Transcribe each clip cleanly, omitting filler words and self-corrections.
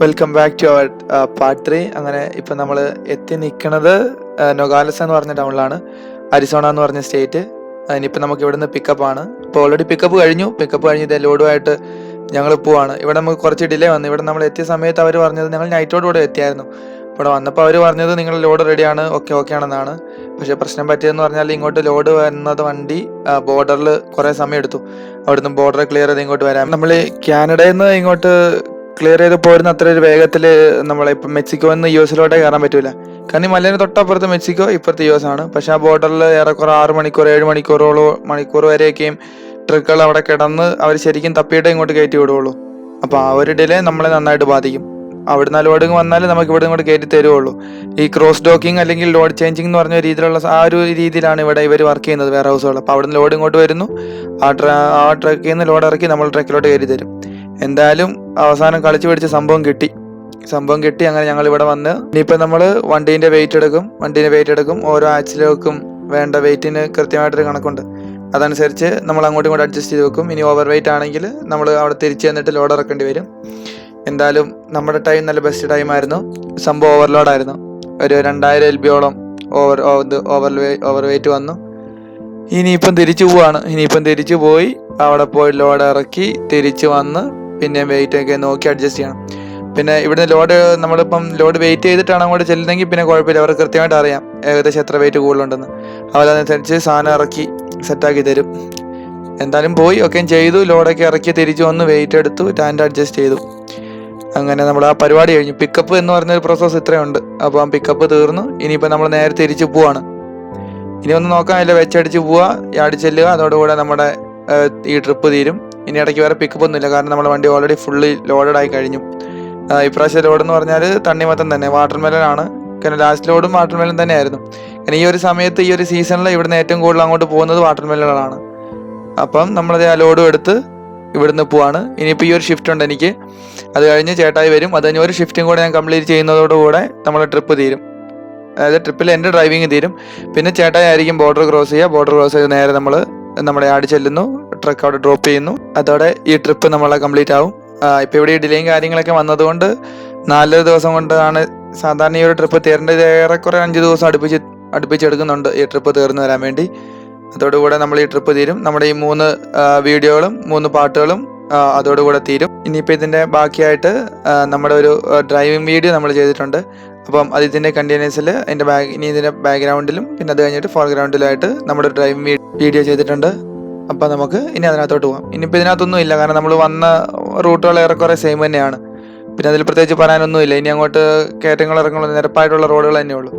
Welcome back to our part 3. അങ്ങനെ ഇപ്പം നമ്മൾ എത്തി നിൽക്കുന്നത് നൊഗാലസ് എന്ന് പറഞ്ഞ ടൗണിലാണ്, അരിസോണ എന്ന് പറഞ്ഞ സ്റ്റേറ്റ്. ഇനിയിപ്പോൾ നമുക്ക് ഇവിടുന്ന് പിക്കപ്പാണ്. ഇപ്പോൾ ഓൾറെഡി പിക്കപ്പ് കഴിഞ്ഞ് ഇതേ ലോഡുമായിട്ട് ഞങ്ങൾ പോവാണ്. ഇവിടെ നമുക്ക് കുറച്ച് ഡിലേ വന്നു. ഇവിടെ നമ്മൾ എത്തിയ സമയത്ത് അവർ പറഞ്ഞത് ഞങ്ങൾ നൈറ്റോടുകൂടെ എത്തിയായിരുന്നു. ഇവിടെ വന്നപ്പോൾ അവർ പറഞ്ഞത് നിങ്ങൾ ലോഡ് റെഡിയാണ്, ഓക്കെ ആണെന്നാണ്. പക്ഷേ പ്രശ്നം പറ്റിയതെന്ന് പറഞ്ഞാൽ ഇങ്ങോട്ട് ലോഡ് വരുന്നത് വണ്ടി ബോർഡറിൽ കുറേ സമയം എടുത്തു. അവിടുന്ന് ബോർഡർ ക്ലിയർ ചെയ്ത് ഇങ്ങോട്ട് വരാം. നമ്മൾ കാനഡയിൽ നിന്ന് ഇങ്ങോട്ട് ക്ലിയർ ചെയ്ത് പോരുന്ന അത്ര ഒരു വേഗത്തിൽ നമ്മളിപ്പോൾ മെക്സിക്കോ നിന്ന് US കയറാൻ പറ്റൂല. കാരണം ഈ മലേന് തൊട്ടപ്പുറത്ത് മെക്സിക്കോ, ഇപ്പുറത്ത് US ആണ്. പക്ഷെ ആ ബോർഡറിൽ ഏറെക്കുറെ 6 മണിക്കൂർ 7 മണിക്കൂർ വരെയൊക്കെയും ട്രക്കുകൾ അവിടെ കിടന്ന് അവർ ശരിക്കും തപ്പിയിട്ടേ ഇങ്ങോട്ട് കയറ്റി വിടുകയുള്ളൂ. അപ്പോൾ ആ ഒരു ഡിലേ നമ്മളെ നന്നായിട്ട് ബാധിക്കും. അവിടുന്ന് ലോഡിങ് വന്നാൽ നമുക്ക് ഇവിടെ ഇങ്ങോട്ട് കയറ്റി തരുവുള്ളൂ. ഈ ക്രോസ് ഡോക്കിംഗ് അല്ലെങ്കിൽ ലോഡ് ചേഞ്ചിങ് എന്ന് പറഞ്ഞ രീതിയിലുള്ള ആ ഒരു രീതിയിലാണ് ഇവിടെ ഇവർ വർക്ക് ചെയ്യുന്നത്, വെയർ ഹൗസുകൾ. അപ്പോൾ അവിടുന്ന് ലോഡ് ഇങ്ങോട്ട് വരുന്നു, ആ ട്രക്കിൽ നിന്ന് ലോഡ് ഇറക്കി നമ്മൾ ട്രക്കിലോട്ട് കയറ്റി തരും. എന്തായാലും അവസാനം കളിച്ചു പിടിച്ച സംഭവം കിട്ടി. അങ്ങനെ ഞങ്ങൾ ഇവിടെ വന്ന് ഇനിയിപ്പോൾ നമ്മൾ വണ്ടീൻ്റെ വെയിറ്റ് എടുക്കും. ഓരോ ആക്സിലേക്കും വേണ്ട വെയിറ്റിന് കൃത്യമായിട്ടൊരു കണക്കുണ്ട്. അതനുസരിച്ച് നമ്മൾ അങ്ങോട്ടും ഇങ്ങോട്ട് അഡ്ജസ്റ്റ് ചെയ്ത് വെക്കും. ഇനി ഓവർ വെയിറ്റ് ആണെങ്കിൽ നമ്മൾ അവിടെ തിരിച്ച് ചെന്നിട്ട് ലോഡ് ഇറക്കേണ്ടി വരും. എന്തായാലും നമ്മുടെ ടൈം നല്ല ബെസ്റ്റ് ടൈമായിരുന്നു. സംഭവം ഓവർലോഡായിരുന്നു. ഒരു 2000 LBയോളം ഓവർ വെയിറ്റ് വന്നു. ഇനിയിപ്പം തിരിച്ചു പോയി അവിടെ പോയി ലോഡ് ഇറക്കി തിരിച്ച് വന്ന് പിന്നെ വെയിറ്റൊക്കെ നോക്കി അഡ്ജസ്റ്റ് ചെയ്യണം. പിന്നെ ഇവിടുന്ന് നമ്മളിപ്പം ലോഡ് വെയിറ്റ് ചെയ്തിട്ടാണ് അങ്ങോട്ട് ചെല്ലുന്നെങ്കിൽ പിന്നെ കുഴപ്പമില്ല, അവർക്ക് കൃത്യമായിട്ട് അറിയാം ഏകദേശം എത്ര വെയിറ്റ് കൂടുതലുണ്ടെന്ന്. അവരതനുസരിച്ച് സാധനം ഇറക്കി സെറ്റാക്കി തരും. എന്തായാലും പോയി ഒക്കെ ചെയ്തു, ലോഡൊക്കെ ഇറക്കി തിരിച്ചു വന്ന് വെയിറ്റ് എടുത്തു, ടാൻഡ് അഡ്ജസ്റ്റ് ചെയ്തു. അങ്ങനെ നമ്മൾ ആ പരിപാടി കഴിഞ്ഞു. പിക്കപ്പ് എന്ന് പറഞ്ഞൊരു പ്രോസസ്സ് ഇത്രയുണ്ട്. അപ്പോൾ ആ പിക്കപ്പ് തീർന്നു. ഇനിയിപ്പോൾ നമ്മൾ നേരെ തിരിച്ച് പോവാണ്. ഇനി ഒന്നും നോക്കാനില്ല, വെച്ചടിച്ച് പോവുക, യാടി ചെല്ലുക. അതോടുകൂടെ നമ്മുടെ ഈ ട്രിപ്പ് തീരും. ഇനി ഇടയ്ക്ക് വേറെ പിക്കപ്പ് ഒന്നുമില്ല, കാരണം നമ്മുടെ വണ്ടി ഓൾറെഡി ഫുള്ളി ലോഡഡായി കഴിഞ്ഞു. ഇപ്രാവശ്യം ലോഡ് എന്ന് പറഞ്ഞാൽ തണ്ണിമത്തൻ തന്നെ, വാട്ടർമെലനാണ്. കാരണം ലാസ്റ്റ് ലോഡും വാട്ടർമെലൻ തന്നെയായിരുന്നു. കാരണം ഈ ഒരു സമയത്ത് ഈ ഒരു സീസണിൽ ഇവിടുന്ന് ഏറ്റവും കൂടുതൽ അങ്ങോട്ട് പോകുന്നത് വാട്ടർമെലനാണ്. അപ്പം നമ്മളത് ആ ലോഡും എടുത്ത് ഇവിടുന്ന് പോവാണ്. ഇനിയിപ്പോൾ ഈ ഒരു ഷിഫ്റ്റ് ഉണ്ട് എനിക്ക്, അത് കഴിഞ്ഞ് ചേട്ടായി വരും. അത് കഴിഞ്ഞ് ഒരു ഷിഫ്റ്റും കൂടെ ഞാൻ കംപ്ലീറ്റ് ചെയ്യുന്നതോടുകൂടെ നമ്മുടെ ട്രിപ്പ് തീരും. അതായത് ട്രിപ്പിൽ എൻ്റെ ഡ്രൈവിങ് തീരും. പിന്നെ ചേട്ടായി ആയിരിക്കും ബോർഡർ ക്രോസ് ചെയ്ത് നേരെ നമ്മൾ നമ്മുടെ യാർഡ് ചെല്ലുന്നു, ട്രക്ക് അവിടെ ഡ്രോപ്പ് ചെയ്യുന്നു. അതോടെ ഈ ട്രിപ്പ് നമ്മളെ കംപ്ലീറ്റ് ആവും. ഇപ്പോൾ ഇവിടെ ഈ ഡിലേയും കാര്യങ്ങളൊക്കെ വന്നതുകൊണ്ട് 4 ദിവസം കൊണ്ടാണ് സാധാരണ ഈ ഒരു ട്രിപ്പ് തീരേണ്ടത്. ഏറെക്കുറെ 5 ദിവസം അടുപ്പിച്ചെടുക്കുന്നുണ്ട് ഈ ട്രിപ്പ് തീർന്നു വരാൻ വേണ്ടി. അതോടുകൂടെ നമ്മൾ ഈ ട്രിപ്പ് തീരും. നമ്മുടെ ഈ 3 വീഡിയോകളും 3 പാട്ടുകളും അതോടുകൂടെ തീരും. ഇനിയിപ്പോൾ ഇതിൻ്റെ ബാക്കിയായിട്ട് നമ്മുടെ ഒരു ഡ്രൈവിംഗ് വീഡിയോ നമ്മൾ ചെയ്തിട്ടുണ്ട്. അപ്പം ഇതിൻ്റെ കണ്ടിന്യൂസിൽ ഇതിൻ്റെ ബാക്ക്ഗ്രൗണ്ടിലും പിന്നെ അത് കഴിഞ്ഞിട്ട് ഫോർഗ്രൗണ്ടിലായിട്ട് നമ്മുടെ ഡ്രൈവിംഗ് വീഡിയോ ചെയ്തിട്ടുണ്ട്. അപ്പം നമുക്ക് ഇനി അതിനകത്തോട്ട് പോകാം. ഇനിയിപ്പോൾ ഇതിനകത്തൊന്നും ഇല്ല, കാരണം നമ്മൾ വന്ന റൂട്ടുകൾ ഏറെക്കുറെ സെയിം തന്നെയാണ്. പിന്നെ അതിൽ പ്രത്യേകിച്ച് പറയാനൊന്നുമില്ല. ഇനി അങ്ങോട്ട് കയറ്റങ്ങളും നിരപ്പായിട്ടുള്ള റോഡുകൾ തന്നെയുള്ളൂ.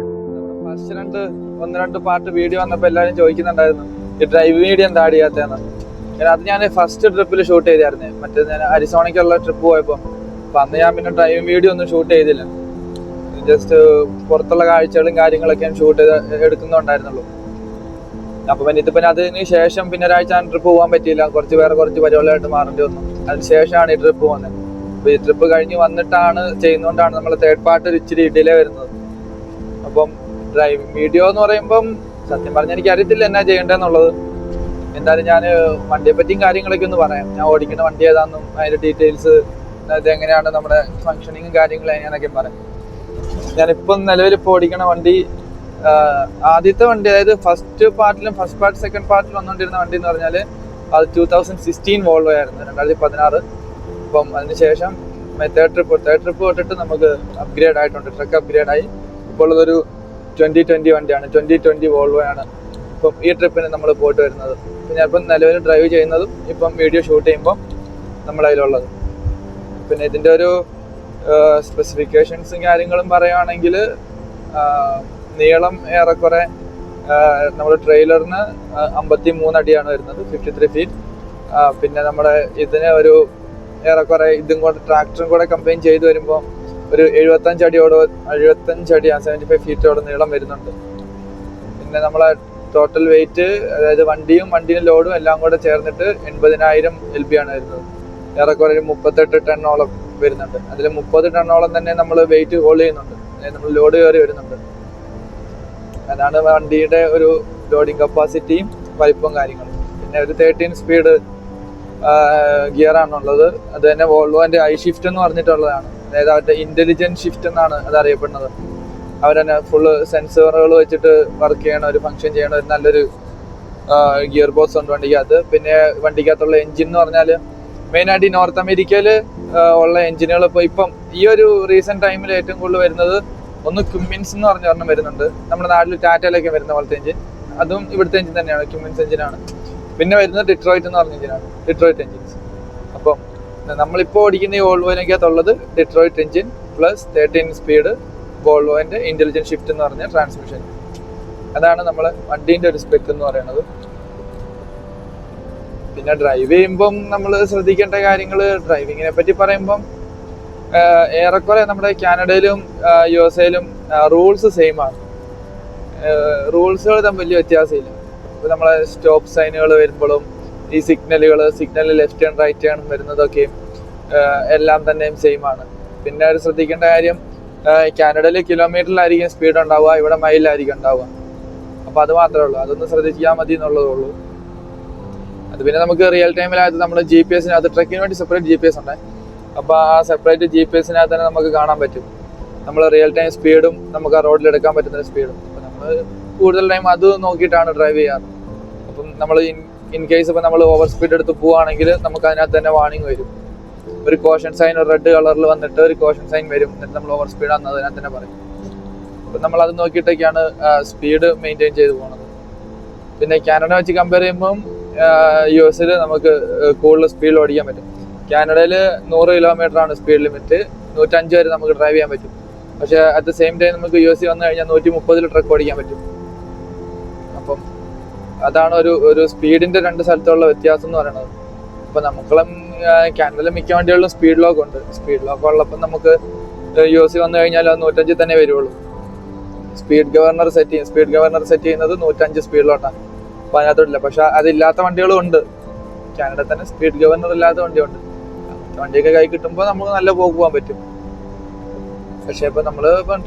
ഫസ്റ്റ് 1-2 പാർട്ട് വീഡിയോ വന്നപ്പോൾ എല്ലാവരും ചോദിക്കുന്നുണ്ടായിരുന്നു ഈ ഡ്രൈവ് വീഡിയോ എന്താ ചെയ്യാത്തതെന്ന്. അത് ഞാൻ ഫസ്റ്റ് ട്രിപ്പിൽ ഷൂട്ട് ചെയ്തായിരുന്നു, മറ്റേ ഞാൻ അരിസോണയ്ക്കുള്ള ട്രിപ്പ് പോയപ്പോൾ. അപ്പം അന്ന് ഞാൻ പിന്നെ ഡ്രൈവിംഗ് വീഡിയോ ഒന്നും ഷൂട്ട് ചെയ്തില്ല. ജസ്റ്റ് പുറത്തുള്ള കാഴ്ചകളും കാര്യങ്ങളൊക്കെ ഞാൻ ഷൂട്ട് എടുക്കുന്നുണ്ടായിരുന്നുള്ളൂ. അപ്പം പിന്നെ ഇതിപ്പോൾ അതിന് ശേഷം പിന്നെ ഒരാഴ്ച ട്രിപ്പ് പോകാൻ പറ്റിയില്ല, കുറച്ച് പരിപാടികളായിട്ട് മാറേണ്ടി വന്നു. അതിന് ശേഷമാണ് ഈ ട്രിപ്പ് വന്നത്. അപ്പോൾ ഈ ട്രിപ്പ് കഴിഞ്ഞ് വന്നിട്ടാണ് ചെയ്യുന്നതുകൊണ്ടാണ് നമ്മൾ തേർഡ് പാർട്ട് ഇച്ചിരി ഡിലേ വരുന്നത്. അപ്പം ഡ്രൈവിംഗ് വീഡിയോ എന്ന് പറയുമ്പം സത്യം പറഞ്ഞാൽ എനിക്ക് അറിയത്തില്ല എന്നാ ചെയ്യേണ്ടതെന്നുള്ളത്. എന്തായാലും ഞാൻ വണ്ടിയെ പറ്റിയും കാര്യങ്ങളൊക്കെ ഒന്ന് പറയാം. ഞാൻ ഓടിക്കുന്ന വണ്ടി ഏതാണെന്നും അതിൻ്റെ ഡീറ്റെയിൽസ്, ഇതെങ്ങനെയാണ് നമ്മുടെ ഫങ്ഷനിങ്ങും കാര്യങ്ങളും എങ്ങനെയാണെന്നൊക്കെ പറയാം. ഞാനിപ്പം നിലവിൽ ഇപ്പോൾ ഓടിക്കുന്ന വണ്ടി ആദ്യത്തെ വണ്ടി, അതായത് ഫസ്റ്റ് പാർട്ട് സെക്കൻഡ് പാർട്ടിൽ വന്നുകൊണ്ടിരുന്ന വണ്ടി എന്ന് പറഞ്ഞാൽ അത് 2016 വോൾവോ ആയിരുന്നു, 2016. അപ്പം അതിനുശേഷം തേർഡ് ട്രിപ്പ് തൊട്ടിട്ട് നമുക്ക് അപ്ഗ്രേഡ് ആയിട്ടുണ്ട്, ട്രക്ക് അപ്ഗ്രേഡായി. ഇപ്പോൾ ഉള്ളതൊരു 2020 വണ്ടിയാണ്, 2020 വോൾവോ ആണ് ഇപ്പം ഈ ട്രിപ്പിന് നമ്മൾ പോയിട്ട് വരുന്നത്. ഞാനിപ്പം നിലവിൽ ഡ്രൈവ് ചെയ്യുന്നതും ഇപ്പം വീഡിയോ ഷൂട്ട് ചെയ്യുമ്പം നമ്മളതിലുള്ളത്. പിന്നെ ഇതിൻ്റെ ഒരു സ്പെസിഫിക്കേഷൻസും കാര്യങ്ങളും പറയുകയാണെങ്കിൽ നീളം ഏറെക്കുറെ നമ്മുടെ ട്രെയിലറിന് 53 അടിയാണ് വരുന്നത്, 53 ഫീറ്റ്. പിന്നെ നമ്മുടെ ഇതിന് ഒരു ഏറെക്കുറെ ഇതും കൂടെ ട്രാക്ടറും കൂടെ കമ്പൈൻ ചെയ്ത് വരുമ്പോൾ ഒരു 75 അടി 75 ഫീറ്റോടെ നീളം വരുന്നുണ്ട്. പിന്നെ നമ്മളെ ടോട്ടൽ വെയിറ്റ്, അതായത് വണ്ടിയും ലോഡും എല്ലാം കൂടെ ചേർന്നിട്ട് 80,000 LB ആണ് വരുന്നത്. ഏറെക്കുറെ ഒരു 38 ടണ്ണോളം വരുന്നുണ്ട്. അതിൽ 30 ടണ്ണോളം തന്നെ നമ്മൾ വെയിറ്റ് ഹോൾഡ് ചെയ്യുന്നുണ്ട്, നമ്മൾ ലോഡ് കയറി വരുന്നുണ്ട്. അതാണ് വണ്ടിയുടെ ഒരു ലോഡിങ് കപ്പാസിറ്റിയും വലിപ്പവും കാര്യങ്ങളും. പിന്നെ ഒരു 13 സ്പീഡ് ഗിയറാണുള്ളത്. അത് തന്നെ വോൾവോൻ്റെ ഐ ഷിഫ്റ്റ് എന്ന് പറഞ്ഞിട്ടുള്ളതാണ്. അതായത് അവരുടെ ഇന്റലിജന്റ് ഷിഫ്റ്റ് എന്നാണ് അത് അറിയപ്പെടുന്നത്. അവരെന്നെ ഫുള്ള് സെൻസറുകൾ വെച്ചിട്ട് വർക്ക് ചെയ്യണ ഒരു ഫംഗ്ഷൻ ചെയ്യണ ഒരു നല്ലൊരു ഗിയർ ബോക്സ് ഉണ്ട് വണ്ടിക്കകത്ത്. പിന്നെ വണ്ടിക്കകത്തുള്ള എഞ്ചിൻ എന്ന് പറഞ്ഞാൽ മെയിനായിട്ട് ഈ നോർത്ത് അമേരിക്കയിൽ ഉള്ള എഞ്ചിനുകൾ ഇപ്പം ഈ ഒരു റീസെന്റ് ടൈമിൽ ഏറ്റവും കൂടുതൽ വരുന്നത് ഒന്ന് ക്യുമിൻസ് എന്ന് പറഞ്ഞ ഒരെണ്ണം വരുന്നുണ്ട്. നമ്മുടെ നാട്ടിൽ ടാറ്റയിലൊക്കെ വരുന്ന പോലത്തെ എഞ്ചിൻ, അതും ഇവിടുത്തെ എഞ്ചിൻ തന്നെയാണ്, ക്യുമിൻസ് എഞ്ചിനാണ്. പിന്നെ വരുന്നത് ഡിട്രോയിറ്റ് എന്ന് പറഞ്ഞ എഞ്ചിനാണ്, ഡിട്രോയിറ്റ് എഞ്ചിൻസ്. അപ്പം നമ്മളിപ്പോൾ ഓടിക്കുന്ന ഈ വോൾവോയിനകത്തുള്ളത് ഡിട്രോയിറ്റ് എഞ്ചിൻ പ്ലസ് 13 സ്പീഡ് വോൾവോന്റെ ഇന്റലിജന്റ് ഷിഫ്റ്റ് എന്ന് പറഞ്ഞ ട്രാൻസ്മിഷൻ. അതാണ് നമ്മളെ വണ്ടീന്റെ ഒരു സ്പെക്ക് എന്ന് പറയുന്നത്. പിന്നെ ഡ്രൈവ് ചെയ്യുമ്പം നമ്മൾ ശ്രദ്ധിക്കേണ്ട കാര്യങ്ങൾ, ഡ്രൈവിങ്ങിനെ പറ്റി പറയുമ്പം ഏറെക്കുറെ നമ്മുടെ കാനഡയിലും USA-ലും റൂൾസ് സെയിം ആണ്. റൂൾസുകൾ തമ്മിൽ വലിയ വ്യത്യാസമില്ല. ഇപ്പോൾ നമ്മളെ സ്റ്റോപ്പ് സൈനുകൾ വരുമ്പോഴും ഈ സിഗ്നൽ ലെഫ്റ്റ് ആൻഡ് റൈറ്റ് ആണ് വരുന്നതൊക്കെയും എല്ലാം തന്നെയും സെയിം ആണ്. പിന്നെ ഒരു ശ്രദ്ധിക്കേണ്ട കാര്യം, കാനഡയിൽ കിലോമീറ്ററിലായിരിക്കും സ്പീഡ് ഉണ്ടാവുക, ഇവിടെ മൈലിലായിരിക്കും ഉണ്ടാവുക. അപ്പോൾ അത് മാത്രമേ ഉള്ളൂ, അതൊന്ന് ശ്രദ്ധിച്ചാൽ മതി എന്നുള്ളതേ ഉള്ളൂ. അത് പിന്നെ നമുക്ക് റിയൽ ടൈമിനകത്ത് നമ്മൾ GPS-നകത്ത് ട്രക്കിന് വേണ്ടി സെപ്പറേറ്റ് GPS ഉണ്ട്. അപ്പോൾ ആ സെപ്പറേറ്റ് GPS-നകത്ത് തന്നെ നമുക്ക് കാണാൻ പറ്റും നമ്മൾ റിയൽ ടൈം സ്പീഡും നമുക്ക് ആ റോഡിൽ എടുക്കാൻ പറ്റുന്ന സ്പീഡും. അപ്പോൾ നമ്മൾ കൂടുതൽ ടൈം അത് നോക്കിയിട്ടാണ് ഡ്രൈവ് ചെയ്യാറ്. അപ്പം നമ്മൾ ഇൻ കേസ് ഇപ്പം നമ്മൾ ഓവർ സ്പീഡ് എടുത്ത് പോവുകയാണെങ്കിൽ നമുക്ക് അതിനകത്ത് തന്നെ വാർണിംഗ് വരും. ഒരു കോഷൻ സൈൻ ഒരു റെഡ് കളറിൽ വന്നിട്ട് ഒരു കോഷൻ സൈൻ വരും. എന്നിട്ട് നമ്മൾ ഓവർ സ്പീഡ് ആണെന്ന് അതിനകത്ത് തന്നെ പറയും. അപ്പം നമ്മൾ അത് നോക്കിയിട്ടൊക്കെയാണ് സ്പീഡ് മെയിൻറ്റെയിൻ ചെയ്ത് പോകുന്നത്. പിന്നെ കാനഡ വെച്ച് കമ്പയർ ചെയ്യുമ്പം US-ൽ നമുക്ക് കൂടുതൽ സ്പീഡിൽ ഓടിക്കാൻ പറ്റും. കാനഡയിൽ 100 കിലോമീറ്ററാണ് സ്പീഡ് ലിമിറ്റ്, 105 വരെ നമുക്ക് ഡ്രൈവ് ചെയ്യാൻ പറ്റും. പക്ഷേ അറ്റ് ദ സെയിം ടൈം നമുക്ക് US വന്നു കഴിഞ്ഞാൽ 130 ട്രക്ക് ഓടിക്കാൻ പറ്റും. അപ്പം അതാണ് ഒരു സ്പീഡിന്റെ രണ്ട് സ്ഥലത്തുള്ള വ്യത്യാസം എന്ന് പറയുന്നത്. അപ്പം നമുക്കളം കാനഡയിലെ മിക്ക വണ്ടികളിലും സ്പീഡ് ലോക്ക് ഉണ്ട്. സ്പീഡ് ലോക്ക് ഉള്ളപ്പം നമുക്ക് US വന്നു കഴിഞ്ഞാൽ അത് 105 തന്നെ വരുള്ളൂ. സ്പീഡ് ഗവർണർ സെറ്റ് ചെയ്യുന്നത് 105 സ്പീഡിലോട്ടാണ്. അപ്പം അതിനകത്തോട്ടില്ല. പക്ഷെ അതില്ലാത്ത വണ്ടികളും ഉണ്ട്. കാനഡ തന്നെ സ്പീഡ് ഗവർണർ ഇല്ലാത്ത വണ്ടിയുണ്ട്. വണ്ടിയൊക്കെ കൈ കിട്ടുമ്പോൾ നമുക്ക് നല്ല പോകാൻ പറ്റും. പക്ഷെ ഇപ്പം നമ്മൾ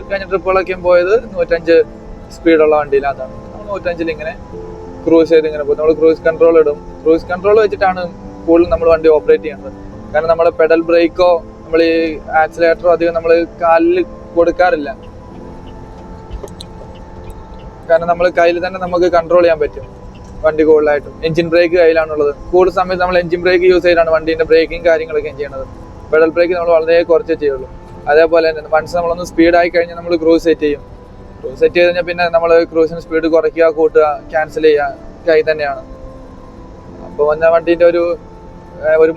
കഴിഞ്ഞ ട്രിപ്പുകളൊക്കെ പോയത് 105 സ്പീഡുള്ള വണ്ടിയിലാണ്. നമ്മൾ 105 ഇങ്ങനെ ക്രൂസ് ചെയ്ത് ഇങ്ങനെ പോകും. നമ്മൾ ക്രൂസ് കൺട്രോൾ ഇടും. ക്രൂസ് കൺട്രോൾ വെച്ചിട്ടാണ് കൂടുതൽ നമ്മൾ വണ്ടി ഓപ്പറേറ്റ് ചെയ്യുന്നത്. കാരണം നമ്മുടെ പെഡൽ ബ്രേക്കോ നമ്മൾ ഈ ആക്സിലേറ്ററോ അധികം നമ്മൾ കാലിൽ കൊടുക്കാറില്ല. കാരണം നമ്മൾ കയ്യിൽ തന്നെ നമുക്ക് കൺട്രോൾ ചെയ്യാൻ പറ്റും വണ്ടി കൂടുതലായിട്ടും. എഞ്ചിൻ ബ്രേക്ക് കയ്യിലാണുള്ളത്. കൂടുതൽ സമയത്ത് നമ്മൾ എഞ്ചിൻ ബ്രേക്ക് യൂസ് ചെയ്താണ് വണ്ടീൻ്റെ ബ്രേക്കിങ് കാര്യങ്ങളൊക്കെ ചെയ്യുന്നത്. പെഡൽ ബ്രേക്ക് നമ്മൾ വളരെ കുറച്ചേ ചെയ്യുള്ളൂ. അതേപോലെ തന്നെ വൺസ് നമ്മളൊന്ന് സ്പീഡായി കഴിഞ്ഞാൽ നമ്മൾ ക്രൂസ് സെറ്റ് ചെയ്യും. ക്രൂസ് സെറ്റ് ചെയ്ത് കഴിഞ്ഞാൽ പിന്നെ നമ്മൾ ക്രൂസിന് സ്പീഡ് കുറയ്ക്കുക, കൂട്ടുക, ക്യാൻസൽ ചെയ്യുക കൈ തന്നെയാണ്. അപ്പോൾ വന്ന വണ്ടീൻ്റെ ഒരു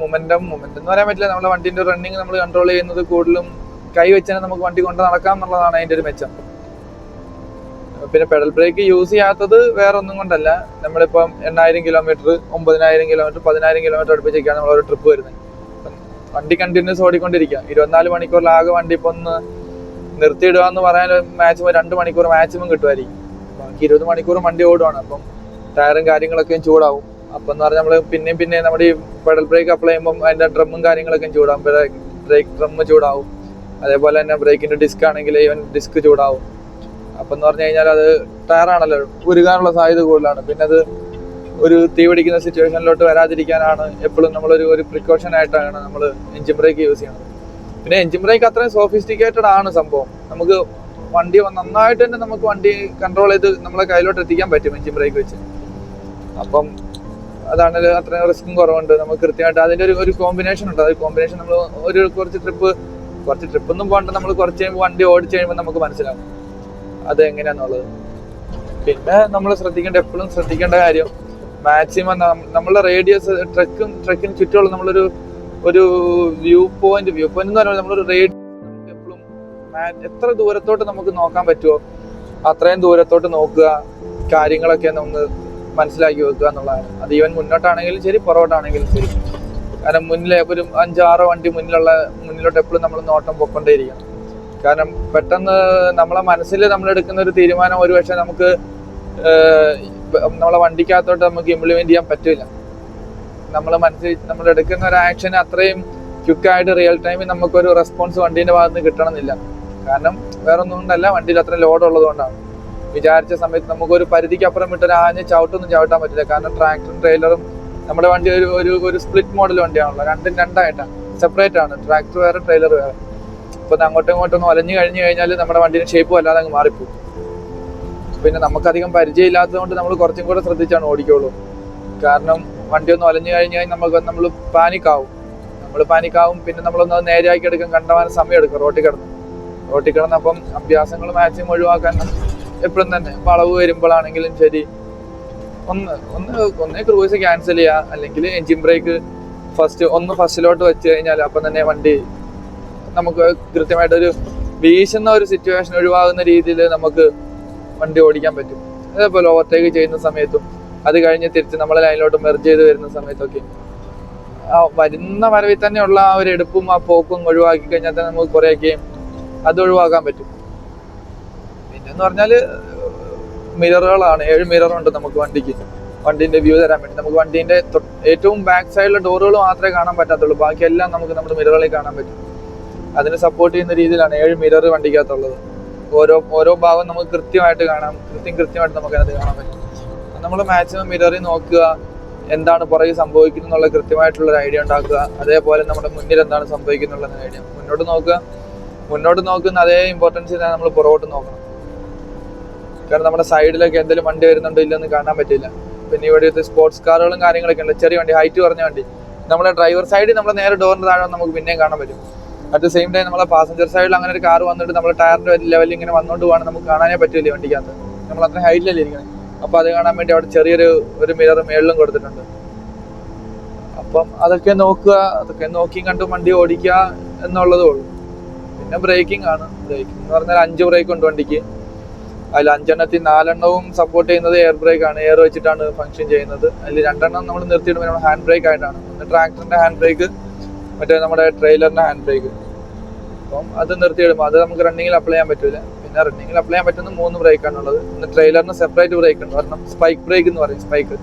മൊമെന്റം എന്ന് പറയാൻ പറ്റില്ല. നമ്മുടെ വണ്ടീൻ്റെ റണ്ണിങ് നമ്മൾ കൺട്രോൾ ചെയ്യുന്നത് കൂടുതലും കൈ വെച്ചാൽ നമുക്ക് വണ്ടി കൊണ്ട് നടക്കാം എന്നുള്ളതാണ് അതിൻ്റെ ഒരു മെച്ചം. പിന്നെ പെഡൽ ബ്രേക്ക് യൂസ് ചെയ്യാത്തത് വേറെ ഒന്നും കൊണ്ടല്ല. നമ്മളിപ്പം 8,000 കിലോമീറ്റർ 9,000 കിലോമീറ്റർ 10,000 കിലോമീറ്റർ അടുപ്പിച്ചൊക്കെയാണ് നമ്മൾ ഒരു ട്രിപ്പ് വരുന്നത്. വണ്ടി കണ്ടിന്യൂസ് ഓടിക്കൊണ്ടിരിക്കുക. 24 മണിക്കൂറിലാകെ വണ്ടി ഇപ്പം ഒന്ന് നിർത്തിയിടുക എന്ന് പറയാൻ മാക്സിമം 2 മണിക്കൂർ മാക്സിമം കിട്ടുമായിരിക്കും. ബാക്കി 20 മണിക്കൂർ വണ്ടി ഓടുകയാണ്. അപ്പം ടയറും കാര്യങ്ങളൊക്കെയും ചൂടാവും. അപ്പം എന്ന് പറഞ്ഞാൽ നമ്മൾ പിന്നെ നമ്മുടെ ഈ പെഡൽ ബ്രേക്ക് അപ്ലൈ ചെയ്യുമ്പം അതിൻ്റെ ഡ്രമ്മും കാര്യങ്ങളൊക്കെ ചൂടാവും. Break drum ചൂടാവും. അതേപോലെ തന്നെ ബ്രേക്കിൻ്റെ ഡിസ്ക് ആണെങ്കിൽ ഈവൻ ഡിസ്ക് ചൂടാവും. അപ്പം എന്ന് പറഞ്ഞു കഴിഞ്ഞാൽ അത് ടയറാണല്ലോ, ഉരുകാനുള്ള സാധ്യത കൂടുതലാണ്. പിന്നെ അത് ഒരു തീ പിടിക്കുന്ന സിറ്റുവേഷനിലോട്ട് വരാതിരിക്കാനാണ് എപ്പോഴും നമ്മളൊരു പ്രിക്കോഷൻ ആയിട്ടാണ് നമ്മൾ എഞ്ചിൻ ബ്രേക്ക് യൂസ് ചെയ്യുന്നത്. പിന്നെ എഞ്ചിൻ ബ്രേക്ക് അത്രയും സോഫിസ്റ്റിക്കേറ്റഡ് ആണ് സംഭവം. നമുക്ക് വണ്ടി നന്നായിട്ട് തന്നെ നമുക്ക് വണ്ടി കൺട്രോൾ ചെയ്ത് നമ്മളെ കയ്യിലോട്ട് എത്തിക്കാൻ പറ്റും എഞ്ചിൻ ബ്രേക്ക് വെച്ച്. അപ്പം അതാണ് അത്രയും റിസ്ക്കും കുറവുണ്ട്. നമുക്ക് കൃത്യമായിട്ട് അതിൻ്റെ ഒരു കോമ്പിനേഷൻ ഉണ്ട്. ആ കോമ്പിനേഷൻ നമ്മൾ കുറച്ച് ട്രിപ്പൊന്നും പോകണ്ട, നമ്മൾ കുറച്ച് കഴിയുമ്പോൾ വണ്ടി ഓടിച്ച് കഴിയുമ്പോൾ നമുക്ക് മനസ്സിലാവും അത് എങ്ങനെയാന്നുള്ളത്. പിന്നെ നമ്മൾ എപ്പോഴും ശ്രദ്ധിക്കേണ്ട കാര്യം, മാക്സിമം നമ്മളുടെ റേഡിയസ് ട്രക്കിന് ചുറ്റുമുള്ള നമ്മളൊരു വ്യൂ പോയിന്റ് എന്ന് പറയുമ്പോൾ നമ്മളൊരു റേഡിയസ് നമുക്ക് എപ്പോഴും എത്ര ദൂരത്തോട്ട് നമുക്ക് നോക്കാൻ പറ്റുമോ അത്രയും ദൂരത്തോട്ട് നോക്കുക, കാര്യങ്ങളൊക്കെ ഒന്ന് മനസ്സിലാക്കി വെക്കുക എന്നുള്ളതാണ്. അത് ഈവൻ മുന്നോട്ടാണെങ്കിലും ശരി പുറകോട്ടാണെങ്കിലും ശരി. കാരണം മുന്നിലെ ഒരു 5-6 വണ്ടി മുന്നിലോട്ട് എപ്പോഴും നമ്മൾ നോട്ടം പൊക്കൊണ്ടേയിരിക്കണം. കാരണം പെട്ടെന്ന് നമ്മളെ മനസ്സിൽ നമ്മളെടുക്കുന്ന ഒരു തീരുമാനം ഒരു പക്ഷേ നമുക്ക് നമ്മളെ വണ്ടിക്കകത്തോട്ട് നമുക്ക് ഇംപ്ലിമെന്റ് ചെയ്യാൻ പറ്റില്ല. നമ്മളെടുക്കുന്ന ഒരു ആക്ഷന് അത്രയും ക്വിക്കായിട്ട് റിയൽ ടൈമിൽ നമുക്കൊരു റെസ്പോൺസ് വണ്ടീൻ്റെ ഭാഗത്ത് നിന്ന് കിട്ടണമെന്നില്ല. കാരണം വേറെ ഒന്നും കൊണ്ടല്ല, വണ്ടിയിൽ അത്ര ലോഡ് ഉള്ളത് കൊണ്ടാണ്. വിചാരിച്ച സമയത്ത് നമുക്കൊരു പരിധിക്ക് അപ്പുറം വിട്ടൊരു ആഞ്ഞ് ചവിട്ടൊന്നും ചവിട്ടാൻ പറ്റില്ല. കാരണം ട്രാക്ടറും ട്രെയിലറും നമ്മുടെ വണ്ടി ഒരു സ്പ്ലിറ്റ് മോഡൽ വണ്ടിയാണല്ലോ, രണ്ടായിട്ടാണ്, സെപ്പറേറ്റ് ആണ്. ട്രാക്ടർ വേറെ ട്രെയിലർ വേറെ. ഇപ്പൊ അങ്ങോട്ടും ഇങ്ങോട്ടും ഒന്ന് ഒലഞ്ഞു കഴിഞ്ഞു കഴിഞ്ഞാൽ നമ്മുടെ വണ്ടിയുടെ ഷേപ്പും അല്ലാതെ അങ്ങ് മാറിപ്പോകും. പിന്നെ നമുക്കധികം പരിചയമില്ലാത്തത് കൊണ്ട് നമ്മൾ കുറച്ചും കൂടെ ശ്രദ്ധിച്ചാണ് ഓടിക്കുള്ളൂ. കാരണം വണ്ടി ഒന്ന് ഒലഞ്ഞു കഴിഞ്ഞു കഴിഞ്ഞാൽ നമ്മൾ പാനിക്കാവും. പിന്നെ നമ്മളൊന്ന് നേരെയാക്കി എടുക്കാൻ കണ്ടമാനം സമയം എടുക്കും റോട്ടിൽ കിടന്ന്. അപ്പം അഭ്യാസങ്ങൾ മാക്സിമം ഒഴിവാക്കാൻ എപ്പോഴും തന്നെ വളവ് വരുമ്പോഴാണെങ്കിലും ശരി ഒന്ന് ക്രൂസ് ക്യാൻസൽ ചെയ്യുക, അല്ലെങ്കിൽ എൻജിൻ ബ്രേക്ക് ഫസ്റ്റിലോട്ട് വെച്ച് കഴിഞ്ഞാൽ അപ്പം തന്നെ വണ്ടി നമുക്ക് കൃത്യമായിട്ടൊരു വീശുന്ന ഒരു സിറ്റുവേഷൻ ഒഴിവാകുന്ന രീതിയിൽ നമുക്ക് വണ്ടി ഓടിക്കാൻ പറ്റും. അതേപോലെ ഓവർടേക്ക് ചെയ്യുന്ന സമയത്തും അത് കഴിഞ്ഞ് തിരിച്ച് നമ്മളെ ലൈനിലോട്ട് മെർജ് ചെയ്ത് വരുന്ന സമയത്തൊക്കെ വരുന്ന വരവിൽ തന്നെയുള്ള ആ ഒരു എടുപ്പും ആ പോക്കും ഒഴിവാക്കി കഴിഞ്ഞാൽ തന്നെ നമുക്ക് കുറേയൊക്കെ അത് ഒഴിവാക്കാൻ പറ്റും. പിന്നെന്ന് പറഞ്ഞാല് മിററുകളാണ്. 7 മിററുണ്ട് നമുക്ക് വണ്ടിന്റെ വ്യൂ തരാൻ വേണ്ടി. നമുക്ക് വണ്ടീന്റെ ഏറ്റവും ബാക്ക് സൈഡിലെ ഡോറുകൾ മാത്രമേ കാണാൻ പറ്റാത്തുള്ളൂ, ബാക്കിയെല്ലാം നമുക്ക് നമ്മുടെ മിററുകളിൽ കാണാൻ പറ്റും. അതിന് സപ്പോർട്ട് ചെയ്യുന്ന രീതിയിലാണ് 7 മിറർ വണ്ടിക്കകത്തുള്ളത്. ഓരോ ഭാഗം നമുക്ക് കൃത്യമായിട്ട് കൃത്യമായിട്ട് നമുക്ക് അതിനകത്ത് കാണാൻ പറ്റും. നമ്മൾ മാക്സിമം മിററിൽ നോക്കുക, എന്താണ് പുറകെ സംഭവിക്കുന്നത് എന്നുള്ള കൃത്യമായിട്ടുള്ളൊരു ഐഡിയ ഉണ്ടാക്കുക. അതേപോലെ നമ്മുടെ മുന്നിൽ എന്താണ് സംഭവിക്കുന്നുള്ള ഐഡിയ മുന്നോട്ട് നോക്കുന്ന അതേ ഇമ്പോർട്ടൻസ് തന്നെ നമ്മൾ പുറകോട്ട് നോക്കണം. കാരണം നമ്മുടെ സൈഡിലൊക്കെ എന്തെങ്കിലും വണ്ടി വരുന്നുണ്ടോ ഇല്ലെന്ന് കാണാൻ പറ്റില്ല. പിന്നെ ഇവിടെ സ്പോർട്സ് കാറുകളും കാര്യങ്ങളൊക്കെ ഉണ്ട്, ചെറിയ വണ്ടി, ഹൈറ്റ് കുറഞ്ഞ വണ്ടി. നമ്മുടെ ഡ്രൈവർ സൈഡിൽ നമ്മൾ നേരെ ഡോറിന്റെ താഴെ നമുക്ക് പിന്നെയും കാണാൻ പറ്റും. അറ്റ് ദ സെയിം ടൈം നമ്മളെ പാസഞ്ചർ സൈഡിൽ അങ്ങനെ ഒരു കാർ വന്നിട്ട് നമ്മുടെ ടയറിന്റെ ലെവലിൽ ഇങ്ങനെ വന്നുകൊണ്ട് പോകാൻ നമുക്ക് കാണാനേ പറ്റില്ല വണ്ടിക്കകത്ത്. നമ്മൾ അത്ര ഹൈറ്റിലല്ലേ ഇരിക്കണേ. അപ്പൊ അത് കാണാൻ വേണ്ടി അവിടെ ചെറിയൊരു മിറർ മേളിലും കൊടുത്തിട്ടുണ്ട്. അപ്പം അതൊക്കെ നോക്കിയും കണ്ടും വണ്ടി ഓടിക്കുക എന്നുള്ളതേ ഉള്ളൂ. പിന്നെ ബ്രേക്കിംഗ് എന്ന് പറഞ്ഞാൽ 5 ബ്രേക്ക് ഉണ്ട് വണ്ടിക്ക്. അതിൽ 5 എണ്ണത്തിൽ 4 എണ്ണവും സപ്പോർട്ട് ചെയ്യുന്നത് എയർ ബ്രേക്ക് ആണ്, എയർ വെച്ചിട്ടാണ് ഫംഗ്ഷൻ ചെയ്യുന്നത്. അതിൽ 2 എണ്ണം നമ്മൾ നിർത്തിയിടുമ്പോൾ നമ്മൾ ഹാൻഡ് ബ്രേക്ക് ആയിട്ടാണ്. ഒന്ന് ട്രാക്ടറിന്റെ ഹാൻഡ് ബ്രേക്ക്, മറ്റേ നമ്മുടെ ട്രെയിലറിന്റെ ഹാൻഡ് ബ്രേക്ക്. അപ്പം അത് നിർത്തിയിടുമ്പോൾ അത് നമുക്ക് റണ്ണിങ്ങിൽ അപ്ലൈ ചെയ്യാൻ പറ്റില്ല. പിന്നെ റണ്ണിങ്ങിൽ അപ്ലൈ ചെയ്യാൻ പറ്റുന്ന 3 ബ്രേക്കാണുള്ളത്. പിന്നെ ട്രെയിലറിന് സെപ്പറേറ്റ് ബ്രേക്ക് ഉണ്ട്, കാരണം സ്പൈക്ക് ബ്രേക്ക് എന്ന് പറയും. സ്പൈക്ക്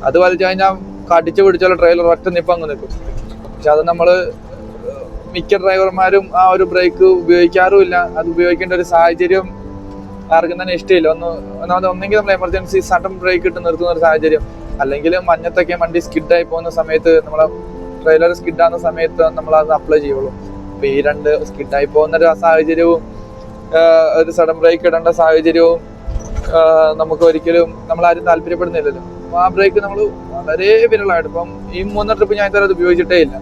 അത് വലിച്ചു കഴിഞ്ഞാൽ കടിച്ചു പിടിച്ചുള്ള ട്രെയിലർ ഒറ്റ നിപ്പം അങ്ങ് നിൽക്കും. പക്ഷെ അത് നമ്മള് മിക്ക ഡ്രൈവർമാരും ആ ഒരു ബ്രേക്ക് ഉപയോഗിക്കാറുമില്ല. അത് ഉപയോഗിക്കേണ്ട ഒരു സാഹചര്യം ആർക്കും തന്നെ ഇഷ്ടമില്ല. ഒന്നെങ്കിൽ നമ്മൾ എമർജൻസി സഡൻ ബ്രേക്ക് ഇട്ട് നിർത്തുന്ന ഒരു സാഹചര്യം, അല്ലെങ്കിൽ മഞ്ഞത്തൊക്കെ വണ്ടി സ്കിഡായി പോകുന്ന സമയത്ത്, നമ്മളെ ട്രെയിലർ സ്കിഡാകുന്ന സമയത്ത് നമ്മൾ അത് അപ്ലൈ ചെയ്യുള്ളൂ. അപ്പൊ ഈ 2 സ്കിഡായി പോകുന്ന ഒരു സാഹചര്യവും ഒരു സഡൻ ബ്രേക്ക് ഇടേണ്ട സാഹചര്യവും നമുക്ക് ഒരിക്കലും നമ്മളാരും താല്പര്യപ്പെടുന്നില്ലല്ലോ. അപ്പൊ ആ ബ്രേക്ക് നമ്മൾ വളരെ വിരളമായിട്ട്, ഇപ്പം ഈ 3 ട്രിപ്പ് ഞാൻ ഇതുവരെ അത് ഉപയോഗിച്ചിട്ടേ ഇല്ല.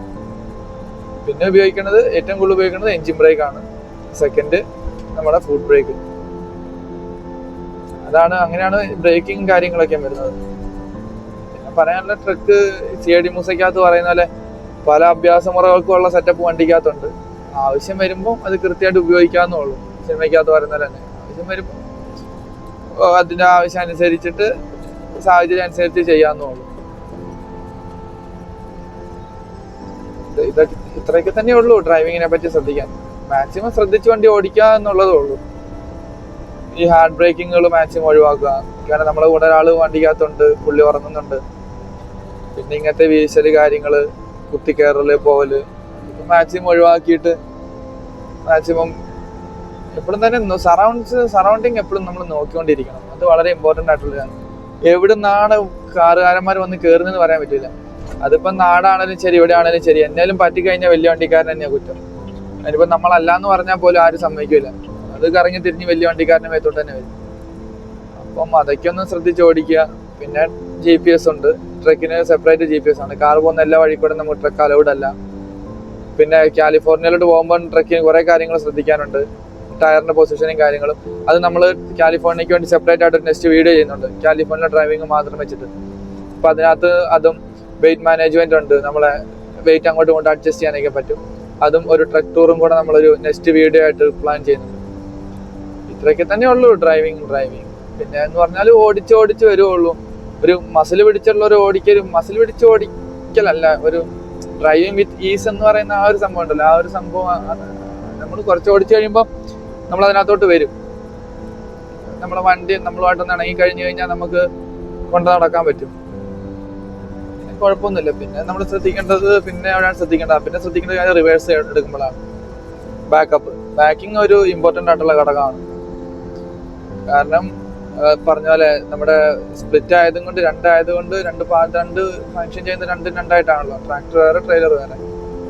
പിന്നെ ഏറ്റവും കൂടുതൽ ഉപയോഗിക്കുന്നത് എൻജിൻ ബ്രേക്ക് ആണ്. സെക്കൻഡ് നമ്മുടെ ഫുഡ് ബ്രേക്ക്. അങ്ങനെയാണ് ബ്രേക്കിംഗ് കാര്യങ്ങളൊക്കെ വരുന്നത്. പിന്നെ പറയാനുള്ള ട്രിക്ക് CID മൂസയ്ക്കകത്ത് പറയുന്ന പോലെ പല അഭ്യാസ മുറകൾക്കും ഉള്ള സെറ്റപ്പ് വണ്ടിക്കകത്തുണ്ട്. ആവശ്യം വരുമ്പോൾ അത് കൃത്യമായിട്ട് ഉപയോഗിക്കാവുന്നുള്ളൂ. സിനിമയ്ക്കകത്ത് പറയുന്ന പോലെ തന്നെ ആവശ്യം വരുമ്പോൾ അതിന്റെ ആവശ്യം അനുസരിച്ചിട്ട് സാഹചര്യം അനുസരിച്ച് ചെയ്യാവുന്നുള്ളൂ. ഇത്രയൊക്കെ തന്നെ ഉള്ളൂ ഡ്രൈവിങ്ങിനെ പറ്റി ശ്രദ്ധിക്കാൻ. മാക്സിമം ശ്രദ്ധിച്ച് വണ്ടി ഓടിക്കുക എന്നുള്ളതേ ഉള്ളൂ. ഈ ഹാൻഡ് ബ്രേക്കിങ്ങുകൾ മാക്സിമം ഒഴിവാക്കുക. കാരണം നമ്മളെ കൂടെ ഒരാൾ വണ്ടിക്കകത്തുണ്ട്, പുള്ളി ഉറങ്ങുന്നുണ്ട്. പിന്നെ ഇങ്ങനത്തെ വീശല് കാര്യങ്ങള്, കുത്തിക്കയറല്, പോവല് മാക്സിമം ഒഴിവാക്കിയിട്ട് മാക്സിമം എപ്പോഴും തന്നെ സറൗണ്ടിങ് എപ്പോഴും നമ്മൾ നോക്കിക്കൊണ്ടിരിക്കണം. അത് വളരെ ഇമ്പോർട്ടൻ്റ് ആയിട്ടുള്ളതാണ്. എവിടുന്നാണ് കാറുകാരന്മാർ വന്ന് കയറുന്നതെന്ന് പറയാൻ പറ്റില്ല. അതിപ്പം നാടാണേലും ശരി, എവിടെ ആണേലും ശരി, എന്നാലും പറ്റിക്കഴിഞ്ഞാൽ വലിയ വണ്ടിക്കാരൻ തന്നെയാണ് കുറ്റം. അതിനിപ്പോൾ നമ്മളല്ലാന്ന് പറഞ്ഞാൽ പോലും ആരും സമ്മതിക്കില്ല. അത് കറങ്ങി തിരിഞ്ഞ് വലിയ വണ്ടിക്കാരൻ്റെ മേത്തോട്ട് തന്നെ വരും. അപ്പം അതൊക്കെ ഒന്ന് ശ്രദ്ധിച്ച് ഓടിക്കുക. പിന്നെ GPS ഉണ്ട്, ട്രക്കിന് സെപ്പറേറ്റ് GPS ആണ്. കാർ പോകുന്ന എല്ലാ വഴി കൂടെ നമുക്ക് ട്രക്ക് അലൗഡ് അല്ല. പിന്നെ കാലിഫോർണിയയിലോട്ട് പോകുമ്പോൾ ട്രക്കിന് കുറേ കാര്യങ്ങൾ ശ്രദ്ധിക്കാനുണ്ട്. ടയറിന്റെ പൊസിഷനും കാര്യങ്ങളും അത് നമ്മൾ കാലിഫോർണിയയ്ക്ക് വേണ്ടി സെപ്പറേറ്റ് ആയിട്ട് നെക്സ്റ്റ് വീഡിയോ ചെയ്യുന്നുണ്ട്, കാലിഫോർണിയ ഡ്രൈവിംഗ് മാത്രം വെച്ചിട്ട്. അപ്പം അതിനകത്ത് അതും വെയിറ്റ് മാനേജ്മെന്റ് ഉണ്ട്, നമ്മളെ വെയിറ്റ് അങ്ങോട്ടും ഇങ്ങോട്ടും അഡ്ജസ്റ്റ് ചെയ്യാനൊക്കെ പറ്റും. അതും ഒരു ട്രക്ക് ടൂറും കൂടെ നമ്മളൊരു നെക്സ്റ്റ് വീഡിയോ ആയിട്ട് പ്ലാൻ ചെയ്യുന്നുണ്ട്. ഇത്രയൊക്കെ തന്നെ ഉള്ളൂ ഡ്രൈവിംഗ്. പിന്നെ എന്ന് പറഞ്ഞാൽ ഓടിച്ച് വരുവുള്ളൂ. ഒരു മസിൽ പിടിച്ചുള്ള ഒരു മസിൽ പിടിച്ച് ഓടിക്കലല്ല, ഒരു ഡ്രൈവിംഗ് വിത്ത് ഈസ് എന്ന് പറയുന്ന ആ ഒരു സംഭവം ഉണ്ടല്ലോ. ആ ഒരു സംഭവം നമ്മൾ കുറച്ച് ഓടിച്ചു കഴിയുമ്പോൾ നമ്മൾ അതിനകത്തോട്ട് വരും. നമ്മളെ വണ്ടി നമ്മളുമായിട്ടൊന്ന് ഇണങ്ങി കഴിഞ്ഞു കഴിഞ്ഞാൽ നമുക്ക് കൊണ്ട് നടക്കാൻ പറ്റും. പിന്നെ കുഴപ്പമൊന്നുമില്ല. പിന്നെ നമ്മൾ ശ്രദ്ധിക്കേണ്ടത് എവിടെയാണ് ശ്രദ്ധിക്കേണ്ടത് കാര്യം റിവേഴ്സ് എടുക്കുമ്പോഴാണ്. ബാക്കിംഗ് ഒരു ഇമ്പോർട്ടൻ്റ് ആയിട്ടുള്ള ഘടകമാണ്. കാരണം പറഞ്ഞ പോലെ നമ്മുടെ സ്പ്ലിറ്റ് ആയതും കൊണ്ട് രണ്ട് ഫംഗ്ഷൻ ചെയ്യുന്ന രണ്ടായിട്ടാണല്ലോ. ട്രാക്ടർ വേറെ, ട്രെയിലർ വേറെ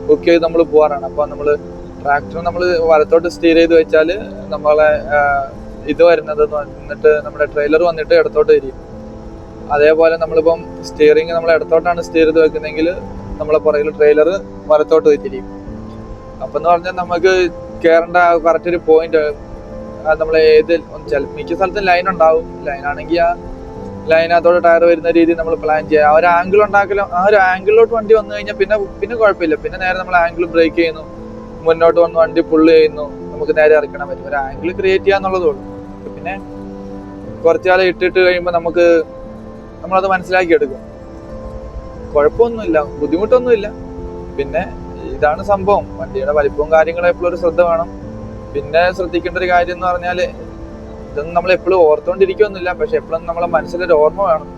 ബുക്ക് ചെയ്ത് നമ്മൾ പോകാറാണ്. അപ്പോൾ നമ്മൾ ട്രാക്ടർ നമ്മൾ വലത്തോട്ട് സ്റ്റീർ ചെയ്ത് വെച്ചാൽ നമ്മളെ ഇത് വരുന്നത് വന്നിട്ട് നമ്മുടെ ട്രെയിലർ വന്നിട്ട് ഇടത്തോട്ട് തിരിയും. അതേപോലെ നമ്മളിപ്പം സ്റ്റിയറിങ് നമ്മൾ ഇടത്തോട്ടാണ് സ്റ്റീർ ചെയ്ത് വെക്കുന്നതെങ്കിൽ നമ്മളെ പുറകിൽ ട്രെയിലർ വലത്തോട്ട് തിരിയും. അപ്പം എന്ന് പറഞ്ഞാൽ നമുക്ക് കയറേണ്ട കറക്റ്റ് ഒരു പോയിന്റ് നമ്മൾ മിക്ക സ്ഥലത്തും ലൈൻ ഉണ്ടാവും. ലൈനാണെങ്കിൽ ആ ലൈനകത്തോടെ ടയർ വരുന്ന രീതിയിൽ നമ്മൾ പ്ലാൻ ചെയ്യുക. ആ ഒരു ആംഗിൾ ഉണ്ടാക്കലും ആ ഒരു ആംഗിളിലോട്ട് വണ്ടി വന്നു കഴിഞ്ഞാൽ പിന്നെ കുഴപ്പമില്ല. പിന്നെ നേരെ നമ്മൾ ആംഗിൾ ബ്രേക്ക് ചെയ്യുന്നു, മുന്നോട്ട് വന്ന് വണ്ടി പുള്ള് ചെയ്യുന്നു, നമുക്ക് നേരെ ഇറക്കണം പറ്റും. ഒരു ആംഗിൾ ക്രിയേറ്റ് ചെയ്യാന്നുള്ളതേ ഉള്ളൂ. പിന്നെ കുറച്ചാൾ ഇട്ടിട്ട് കഴിയുമ്പോൾ നമ്മളത് മനസ്സിലാക്കി എടുക്കും. കുഴപ്പമൊന്നുമില്ല, ബുദ്ധിമുട്ടൊന്നുമില്ല. പിന്നെ ഇതാണ് സംഭവം. വണ്ടിയുടെ വലിപ്പവും കാര്യങ്ങളും എപ്പോഴും ഒരു ശ്രദ്ധ വേണം. പിന്നെ ശ്രദ്ധിക്കേണ്ട ഒരു കാര്യം എന്ന് പറഞ്ഞാൽ ഇതൊന്നും നമ്മൾ എപ്പോഴും ഓർത്തുകൊണ്ടിരിക്കുകയൊന്നുമില്ല, പക്ഷെ എപ്പോഴും നമ്മളെ മനസ്സിലൊരു ഓർമ്മ വേണം.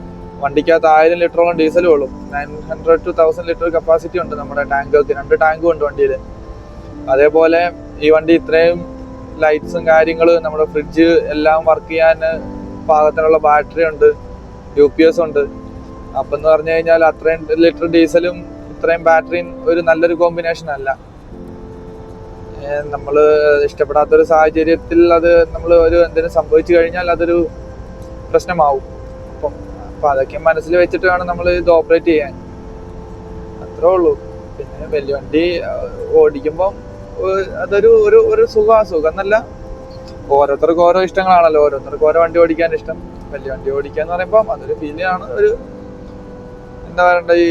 വണ്ടിക്കകത്ത് 1000 ലിറ്ററോളം ഡീസലും ഉള്ളൂ. 900 to 1000 ലിറ്റർ കപ്പാസിറ്റി ഉണ്ട് നമ്മുടെ ടാങ്കൊക്കെ. 2 ടാങ്കും ഉണ്ട് വണ്ടിയിൽ. അതേപോലെ ഈ വണ്ടി ഇത്രയും ലൈറ്റ്സും കാര്യങ്ങളും, നമ്മുടെ ഫ്രിഡ്ജ് എല്ലാം വർക്ക് ചെയ്യാൻ പാകത്തിനുള്ള ബാറ്ററി ഉണ്ട്, UPS ഉണ്ട്. അപ്പം എന്ന് പറഞ്ഞു കഴിഞ്ഞാൽ അത്രയും ലിറ്റർ ഡീസലും ഇത്രയും ബാറ്ററിയും ഒരു നല്ലൊരു കോമ്പിനേഷൻ അല്ല. നമ്മൾ ഇഷ്ടപ്പെടാത്തൊരു സാഹചര്യത്തിൽ അത് നമ്മൾ എന്തെങ്കിലും സംഭവിച്ചു കഴിഞ്ഞാൽ അതൊരു പ്രശ്നമാവും. അപ്പം അതൊക്കെ മനസ്സിൽ വെച്ചിട്ട് വേണം നമ്മൾ ഇത് ഓപ്പറേറ്റ് ചെയ്യാൻ. അത്രേ ഉള്ളൂ. പിന്നെ വലിയ വണ്ടി ഓടിക്കുമ്പം അതൊരു ഒരു സുഖം എന്നല്ല, ഓരോരുത്തർക്കും ഓരോ ഇഷ്ടങ്ങളാണല്ലോ. ഓരോരുത്തർക്കും ഓരോ വണ്ടി ഓടിക്കാൻ ഇഷ്ടം. വലിയ വണ്ടി ഓടിക്കുക എന്ന് പറയുമ്പം അതൊരു ഫീലാണ്. ഒരു എന്താ പറയണ്ട, ഈ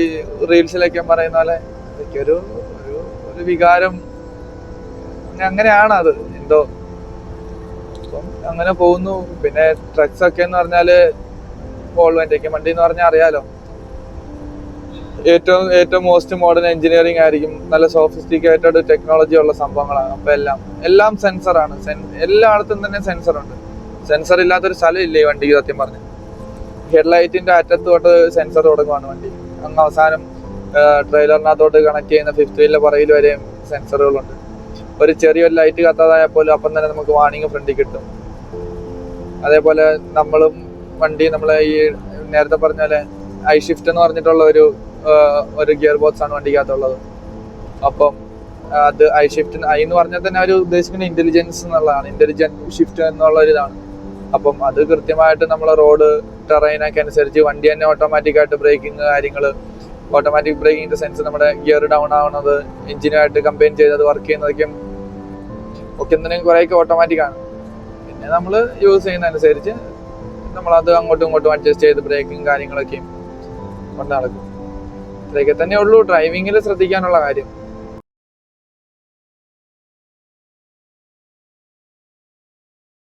റീൽസിലൊക്കെ പറയുന്ന പോലെ അതൊക്കെ ഒരു വികാരം. അങ്ങനെയാണ് അത് എന്തോ. അപ്പം അങ്ങനെ പോകുന്നു. പിന്നെ ട്രക്സ് ഒക്കെ എന്ന് പറഞ്ഞാല് വോൾവോന്റെ വണ്ടി എന്ന് പറഞ്ഞാൽ അറിയാലോ, ഏറ്റവും മോസ്റ്റ് മോഡേൺ എഞ്ചിനീയറിംഗ് ആയിരിക്കും. നല്ല സോഫിസ്റ്റിക്കേറ്റഡ് ടെക്നോളജി ഉള്ള സംഭവങ്ങളാണ്. അപ്പൊ എല്ലാം സെൻസറാണ്. എല്ലായിടത്തും തന്നെ സെൻസറുണ്ട്. സെൻസർ ഇല്ലാത്തൊരു സ്ഥലം ഇല്ല ഈ വണ്ടിക്ക് സത്യം പറഞ്ഞു. ഹെഡ്ലൈറ്റിന്റെ അറ്റത്ത് തൊട്ട് സെൻസർ തുടങ്ങുവാണ് വണ്ടി. അങ്ങ് അവസാനം ട്രെയിലറിനകത്തോട്ട് കണക്ട് ചെയ്യുന്ന 5th വീലിന്റെ പുറകിൽ വരെയും സെൻസറുകളുണ്ട്. ഒരു ചെറിയൊരു ലൈറ്റ് കത്താതായാൽ പോലും അപ്പം തന്നെ നമുക്ക് വാർണിംഗ് ഫ്രണ്ടിൽ കിട്ടും. അതേപോലെ നമ്മളെ ഈ നേരത്തെ പറഞ്ഞ പോലെ ഐ-ഷിഫ്റ്റ് എന്ന് പറഞ്ഞിട്ടുള്ള ഒരു ഗിയർ ബോക്സ് ആണ് വണ്ടിക്കകത്തുള്ളത്. അപ്പം അത് ഐ-ഷിഫ്റ്റ് എന്ന് പറഞ്ഞാൽ തന്നെ അവർ ഉദ്ദേശിക്കുന്ന ഇന്റലിജൻസ് എന്നുള്ളതാണ്. ഇന്റലിജന്റ് ഷിഫ്റ്റ് എന്നുള്ള ഒരിതാണ്. അപ്പം അത് കൃത്യമായിട്ട് നമ്മളെ റോഡ് ടെറൈനൊക്കെ അനുസരിച്ച് വണ്ടി തന്നെ ഓട്ടോമാറ്റിക്കായിട്ട് ബ്രേക്കിങ് കാര്യങ്ങൾ, ഓട്ടോമാറ്റിക് ബ്രേക്കിങ്ങിന്റെ സെൻസ്, നമ്മുടെ ഗിയർ ഡൗൺ ആവുന്നത്, എഞ്ചിനുമായിട്ട് കമ്പൈൻ ചെയ്തത് വർക്ക് ചെയ്യുന്നതൊക്കെയും ഒക്കെ എന്തിനും കുറേയൊക്കെ ഓട്ടോമാറ്റിക്കാണ്. പിന്നെ നമ്മൾ യൂസ് ചെയ്യുന്നതനുസരിച്ച് നമ്മളത് അങ്ങോട്ടും ഇങ്ങോട്ടും അഡ്ജസ്റ്റ് ചെയ്ത് ബ്രേക്കിങ് കാര്യങ്ങളൊക്കെയും കൊണ്ട് നടക്കും. ഇത്രയൊക്കെ തന്നെ ഉള്ളൂ ഡ്രൈവിങ്ങിൽ ശ്രദ്ധിക്കാനുള്ള കാര്യം.